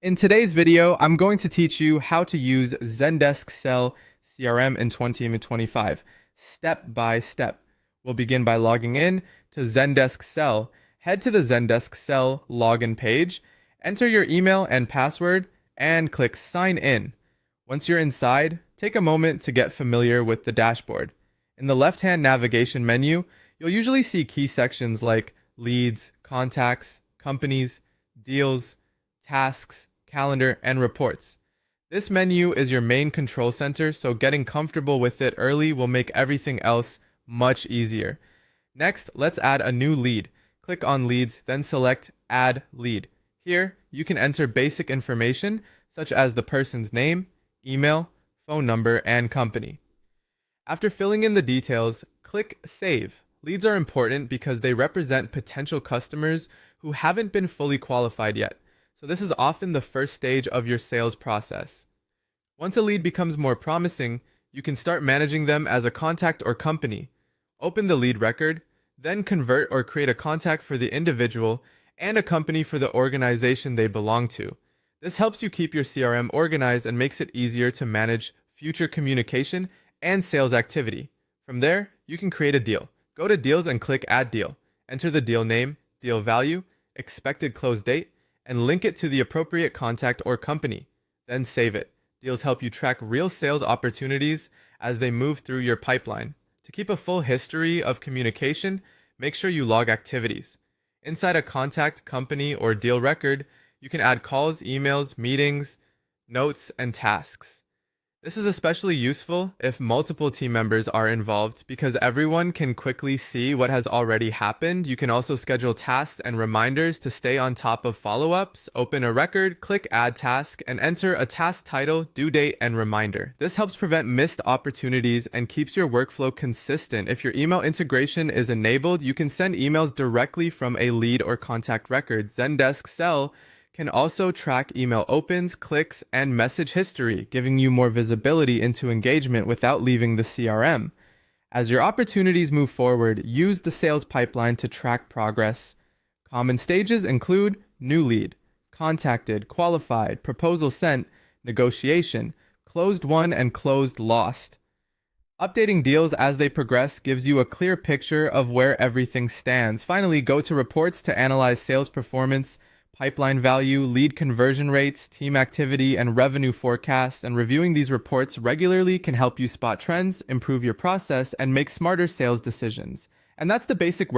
In today's video, I'm going to teach you how to use Zendesk Sell CRM in 2025, step by step. We'll begin by logging in to Zendesk Sell. Head to the Zendesk Sell login page, enter your email and password, and click Sign In. Once you're inside, take a moment to get familiar with the dashboard. In the left-hand navigation menu, you'll usually see key sections like Leads, Contacts, Companies, Deals, Tasks, Calendar, and Reports. This menu is your main control center, so getting comfortable with it early will make everything else much easier. Next, let's add a new lead. Click on Leads, then select Add Lead. Here, you can enter basic information such as the person's name, email, phone number, and company. After filling in the details, click Save. Leads are important because they represent potential customers who haven't been fully qualified yet. So this is often the first stage of your sales process. Once a lead becomes more promising, you can start managing them as a contact or company. Open the lead record, then convert or create a contact for the individual and a company for the organization they belong to. This helps you keep your CRM organized and makes it easier to manage future communication and sales activity. From there, you can create a deal. Go to Deals and click Add Deal. Enter the deal name, deal value, expected close date, and link it to the appropriate contact or company. Then save it. Deals help you track real sales opportunities as they move through your pipeline. To keep a full history of communication, make sure you log activities. Inside a contact, company, or deal record, you can add calls, emails, meetings, notes, and tasks. This is especially useful if multiple team members are involved because everyone can quickly see what has already happened. You can also schedule tasks and reminders to stay on top of follow-ups. Open a record, click Add Task, and enter a task title, due date, and reminder. This helps prevent missed opportunities and keeps your workflow consistent. If your email integration is enabled, you can send emails directly from a lead or contact record. Zendesk Sell can also track email opens, clicks, and message history, giving you more visibility into engagement without leaving the CRM. As your opportunities move forward, use the sales pipeline to track progress. Common stages include new lead, contacted, qualified, proposal sent, negotiation, closed won, and closed lost. Updating deals as they progress gives you a clear picture of where everything stands. Finally, go to reports to analyze sales performance, pipeline value, lead conversion rates, team activity, and revenue forecasts, and reviewing these reports regularly can help you spot trends, improve your process, and make smarter sales decisions. And that's the basic